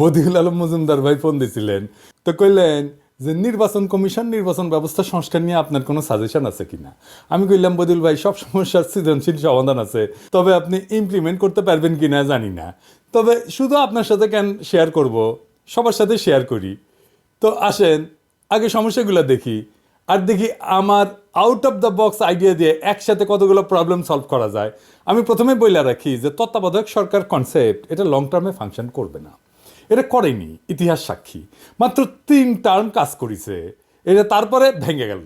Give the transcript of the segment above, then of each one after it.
বদিউল আলম মজুমদার ভাই ফোন দিছিলেন, তো কইলেন যে নির্বাচন কমিশন নির্বাচন ব্যবস্থা সংস্কার নিয়ে আপনার কোনো সাজেশন আছে কিনা। আমি কইলাম বদিউল ভাই সব সমস্যার সৃজনশীল সমাধান আছে, তবে আপনি ইমপ্লিমেন্ট করতে পারবেন কিনা জানি না। তবে শুধু আপনার সাথে কেন শেয়ার করব, সবার সাথে শেয়ার করি। তো আসেন আগে সমস্যাগুলো দেখি, আর দেখি আমার out of the box idea দিয়ে একসাথে কতগুলো প্রবলেম সলভ করা যায়। আমি প্রথমে বইলা রাখি যে তত্ত্বাবধায়ক সরকার কনসেপ্ট এটা লং টার্মে ফাংশন করবে না। এটা করেনি, ইতিহাস সাক্ষী। মাত্র 3 টার্ম কাজ করেছে, এটা তারপরে ভেঙে গেল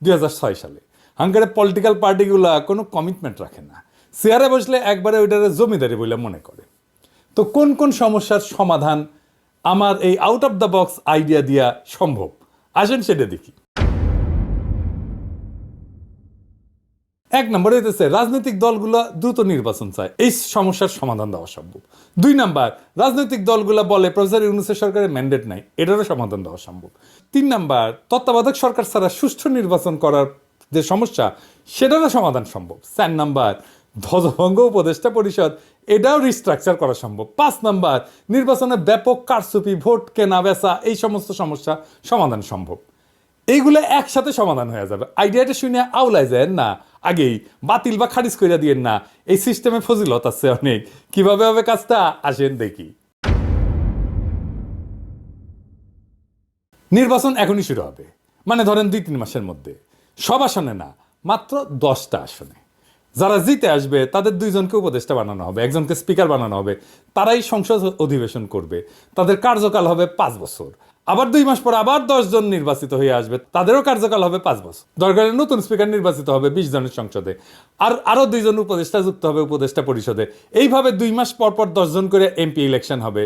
2006 সালে। হাঙ্গারের পলিটিক্যাল পার্টিগুলা কোনো কমিটমেন্ট রাখে না, চেয়ারে বসলে একবারে ওইটারে জমিদারি বলে মনে করে। তো কোন কোন সমস্যার সমাধান আমার এই out of the box idea দিয়া সম্ভব, আসেন সেটা দেখি। এক নম্বরে হইতেছে রাজনৈতিক দলগুলো দ্রুত নির্বাচন চায়, এই সমস্যার সমাধান দেওয়া সম্ভব। 2 নাম্বার, রাজনৈতিক দলগুলো বলে প্রফেসর ইউনূসের সরকারের ম্যান্ডেট নাই, এটারও সমাধান দেওয়া সম্ভব। 3 নাম্বার, তত্ত্বাবধায়ক সরকার ছাড়া সুষ্ঠু নির্বাচন করার যে সমস্যা সেটারও সমাধান সম্ভব। 4 নাম্বার, ধ্বজভঙ্গ উপদেষ্টা পরিষদ এটাও রিস্ট্রাকচার করা সম্ভব। 5 নাম্বার, নির্বাচনে ব্যাপক কারচুপি, ভোট কেনা বেচা, এই সমস্ত সমস্যা সমাধান সম্ভব। এইগুলো একসাথে সমাধান হয়ে যাবে। আইডিয়াটা শুনে আউলাই যায় না, আগেই বাতিল বা খারিজ করে দিয়েন না, এই সিস্টেমে ফজিলত আছে অনেক। কিভাবে হবে কাজটা, আসেন দেখি। নির্বাচন এখনই শুরু হবে, মানে ধরেন 2-3 মাসের মধ্যে। সব আসনে না, মাত্র 10টা আসনে। যারা জিতে আসবে তাদের 2 জনকে উপদেষ্টা বানানো হবে, একজনকে স্পিকার বানানো হবে। তারাই সংসদ অধিবেশন করবে, তাদের কার্যকাল হবে 5 বছর। আবার 2 মাস পর আবার 10 জন নির্বাচিত হয়ে আসবে, তাদেরও কার্যকাল হবে 5 বছর। দরকারে নতুন স্পিকার নির্বাচিত হবে 20 জনের সংসদে, আর আরো 2 জন উপদেষ্টা যুক্ত হবে উপদেষ্টা পরিষদে। এইভাবে 2 মাস পর পর 10 জন করে এমপি ইলেকশন হবে।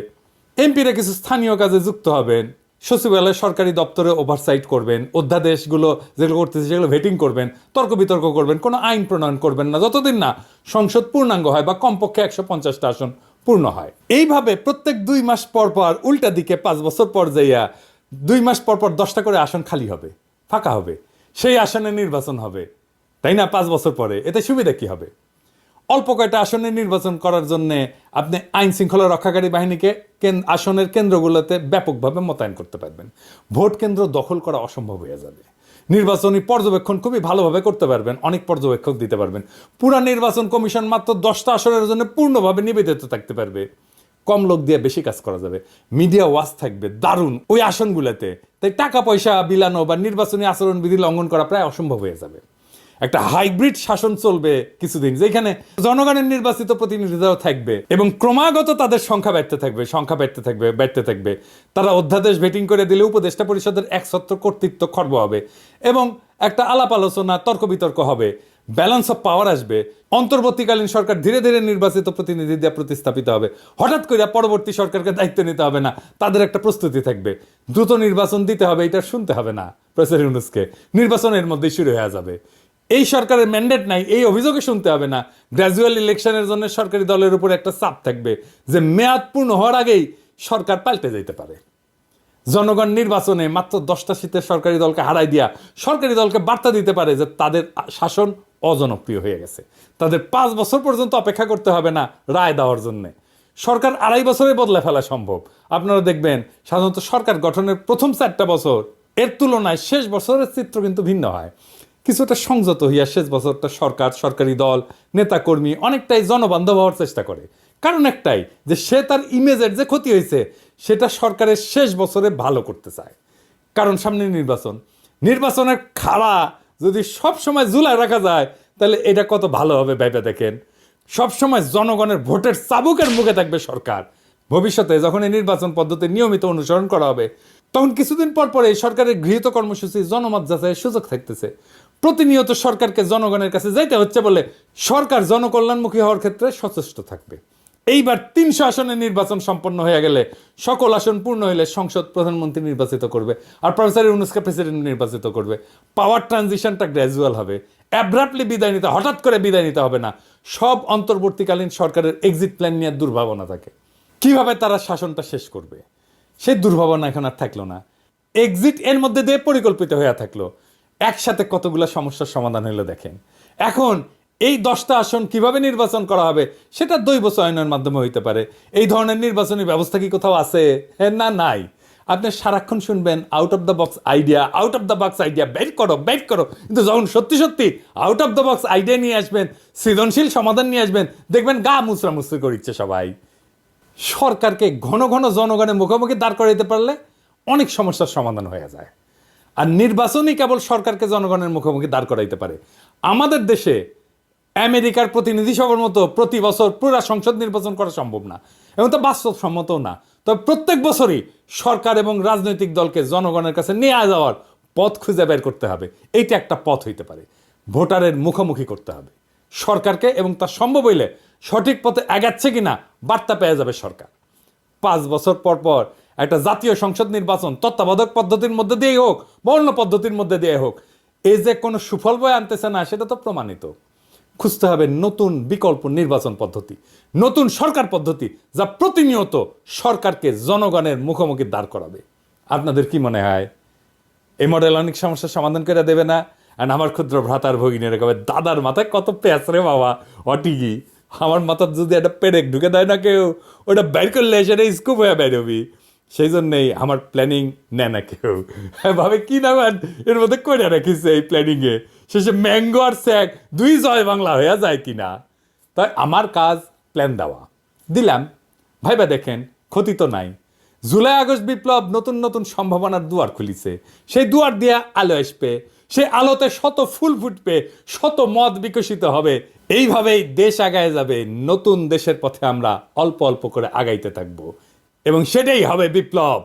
এমপিরা কিছু স্থানীয় কাজে যুক্ত হবেন, সচিবালয় সরকারি দপ্তরে ওভারসাইট করবেন, অধ্যাদেশগুলো যেগুলো করতেছে সেগুলো ভেটিং করবেন, তর্ক বিতর্ক করবেন, কোনো আইন প্রণয়ন করবেন না যতদিন না সংসদ পূর্ণাঙ্গ হয় বা কমপক্ষে 150টা আসন পূর্ণ হয়। এইভাবে প্রত্যেক 2 মাস পর পর উল্টা দিকে 5 বছর পর যাইয়া 2 মাস পর পর 10টা করে আসন খালি হবে, ফাঁকা হবে, সেই আসনে নির্বাচন হবে, তাই না? 5 বছর পরে এতে সুবিধা কি হবে? অল্প কয়টা আসনে নির্বাচন করার জন্য আপনি আইন শৃঙ্খলা রক্ষাকারী বাহিনীকে আসনের কেন্দ্রগুলোতে ব্যাপকভাবে মোতায়েন করতে পারবেন। ভোট কেন্দ্র দখল করা অসম্ভব হয়ে যাবে। নির্বাচনী পর্যবেক্ষণ খুবই ভালোভাবে করতে পারবেন, অনেক পর্যবেক্ষক দিতে পারবেন। পুরা নির্বাচন কমিশন মাত্র 10টা আসনের জন্য পূর্ণভাবে নিবেদিত থাকতে পারবে। কম লোক দিয়ে বেশি কাজ করা যাবে। মিডিয়া ওয়াচ থাকবে দারুণ ওই আসনগুলোতে, তাই টাকা পয়সা বিলানো বা নির্বাচনী আচরণবিধি লঙ্ঘন করা প্রায় অসম্ভব হয়ে যাবে। একটা হাইব্রিড শাসন চলবে কিছুদিন, যেখানে জনগণের নির্বাচিত প্রতিনিধিরাও থাকবে এবং ক্রমাগত তাদের সংখ্যা বাড়তে থাকবে। তারা অধ্যাদেশ ভেটিং করে দিলে উপদেষ্টা পরিষদের একছত্র কর্তৃত্ব খর্ব হবে এবং একটা আলাপ আলোচনা তর্ক বিতর্ক হবে, ব্যালেন্স অফ পাওয়ার আসবে। অন্তর্বর্তীকালীন সরকার ধীরে ধীরে নির্বাচিত প্রতিনিধি দিয়ে প্রতিস্থাপিত হবে। হঠাৎ করে পরবর্তী সরকারকে দায়িত্ব নিতে হবে না, তাদের একটা প্রস্তুতি থাকবে। দ্রুত নির্বাচন দিতে হবে, এটা শুনতে হবে না প্রফেসর ইউনূসকে, নির্বাচনের মধ্যেই শুরু হয়ে যাবে। এই সরকারের ম্যান্ডেট নাই, এই অভিযোগে শুনতে হবে না। গ্র্যাজুয়াল ইলেকশনের জন্য সরকারি দলের উপর একটা চাপ থাকবে যে মেয়াদ পূর্ণ হওয়ার আগেই সরকার পাল্টে যেতে পারে। জনগণ নির্বাচনে মাত্র 10টা সিটের সরকারি দলকে হারাই দিয়া সরকারি দলকে বার্তা দিতে পারে যে তাদের শাসন অজনপ্রিয় হয়ে গেছে, তাদের 5 বছর পর্যন্ত অপেক্ষা করতে হবে না রায় দেওয়ার জন্য। সরকার 2.5 বছরে বদলে ফেলা সম্ভব। আপনারা দেখবেন সাধারণত সরকার গঠনের প্রথম 4টা বছর এর তুলনায় শেষ বছরের চিত্র কিন্তু ভিন্ন হয়। কিছুটা সংযত হইয়া শেষ বছরটা সরকার, সরকারি দল, নেতাকর্মী অনেকটাই জনবান্ধব হওয়ার চেষ্টা করে। কারণ একটাই, যে সে তার ইমেজের যে ক্ষতি হয়েছে সেটা সরকারের শেষ বছরে ভালো করতে চায়। কারণ সামনে নির্বাচনের খাড়া যদি সব সময় ঝুলায় রাখা যায় তাহলে এটা কত ভালো হবে ভেবে দেখেন। সবসময় জনগণের ভোটের চাবুকের মুখে থাকবে সরকার। ভবিষ্যতে যখন এই নির্বাচন পদ্ধতি নিয়মিত অনুসরণ করা হবে তখন কিছুদিন পর পরে এই সরকারের গৃহীত কর্মসূচি জনমত যাচাইয়ের সুযোগ থাকতেছে। প্রতিনিয়ত সরকারকে জনগণের কাছে যাইতে হচ্ছে বলে সরকার জনকল্যাণমুখী হওয়ার ক্ষেত্রে সচেষ্ট থাকবে। এইবার 300 আসনে নির্বাচন সম্পন্ন হয়ে গেলে, সকল আসন পূর্ণ হলে সংসদ প্রধানমন্ত্রী নির্বাচিত করবে আর প্রফেসর ইউনূসকে প্রেসিডেন্ট নির্বাচিত করবে। পাওয়ার ট্রানজিশনটা গ্র্যাজুয়াল হবে, অ্যাব্রাপ্টলি বিদায় নিতে, হঠাৎ করে বিদায় নিতে হবে না। সব অন্তর্বর্তীকালীন সরকারের এক্সিট প্ল্যান নিয়ে দুর্ভাবনা থাকে, কিভাবে তারা শাসনটা শেষ করবে সেই দুর্ভাবনা এখন আর থাকলো না। এক্সিট এর মধ্যে দিয়ে পরিকল্পিত হয়ে থাকলো। একসাথে কতগুলো সমস্যার সমাধান হলো দেখেন। এখন এই 10টা আসন কিভাবে নির্বাচন করা হবে সেটা দৈব চয়নের মাধ্যমে হইতে পারে। এই ধরনের নির্বাচনী ব্যবস্থা কি কোথাও আছে? হ্যাঁ, না, নাই। আপনি সারাক্ষণ শুনবেন out of the box idea, out of the box idea, বের করো বের করো, কিন্তু যখন সত্যি সত্যি out of the box idea নিয়ে আসবেন, সৃজনশীল সমাধান নিয়ে আসবেন, দেখবেন গা মুচড়ামুচড়ি করিচ্ছে সবাই। সরকারকে ঘন ঘন জনগণের মুখোমুখি দাঁড় করাইতে পারলে অনেক সমস্যার সমাধান হয়ে যায়। আর নির্বাচনই কেবল সরকারকে জনগণের মুখোমুখি দাঁড় করাইতে পারে। আমাদের দেশে আমেরিকার প্রতিনিধি সভার মতো প্রতি বছর পুরা সংসদ নির্বাচন করা সম্ভব না, এবং তা বাস্তবসম্মতও না। তবে প্রত্যেক বছরই সরকার এবং রাজনৈতিক দলকে জনগণের কাছে নিয়ে যাওয়ার পথ খুঁজে বের করতে হবে। এইটা একটা পথ হইতে পারে। ভোটারের মুখোমুখি করতে হবে সরকারকে, এবং তা সম্ভব হইলে সঠিক পথে এগাচ্ছে কিনা বার্তা পেয়ে যাবে সরকার। 5 বছর পর পর একটা জাতীয় সংসদ নির্বাচন তত্ত্বাবধায়ক পদ্ধতির মধ্যে দিয়েই হোক বা অন্য পদ্ধতির মধ্যে দিয়ে হোক, এই যে কোনো সুফল বয়ে আনতেছে না সেটা তো প্রমাণিত। খুঁজতে হবে নতুন বিকল্প নির্বাচন পদ্ধতি, নতুন সরকার পদ্ধতি, যা প্রতিনিয়ত সরকারকে জনগণের মুখোমুখি দাঁড় করাবে। আপনাদের কি মনে হয় এই মডেল অনেক সমস্যার সমাধান করে দেবে না? আর আমার ক্ষুদ্র ভ্রাতার ভগিনীর কবে দাদার মাথায় কত পেঁচ রে বাবা, অটিকি আমার মাথার যদি একটা পেরেক ঢুকে দেয় না কেউ, ওটা বের করলে সেটা স্কুপ হয়ে বেরোবি। সেই জন্যেই আমার প্ল্যানিং নেয় না কেউ। ভাবে কি না এর মধ্যে করে রেখেছে এই প্ল্যানিংয়ে, শেষে ম্যাঙ্গো আর স্যাক 2 জয় বাংলা হয়ে যায় কিনা। তাই আমার কাজ প্ল্যান দেওয়া, দিলাম, ভাইবা দেখেন, ক্ষতি তো নাই। জুলাই আগস্ট বিপ্লব নতুন নতুন সম্ভাবনার দুয়ার খুলিছে। সেই দুয়ার দিয়ে আলো আসবে, সেই আলোতে শত ফুল ফুটবে, শত মত বিকশিত হবে। এইভাবেই দেশ আগায় যাবে। নতুন দেশের পথে আমরা অল্প অল্প করে আগাইতে থাকবো, এবং সেটাই হবে বিপ্লব।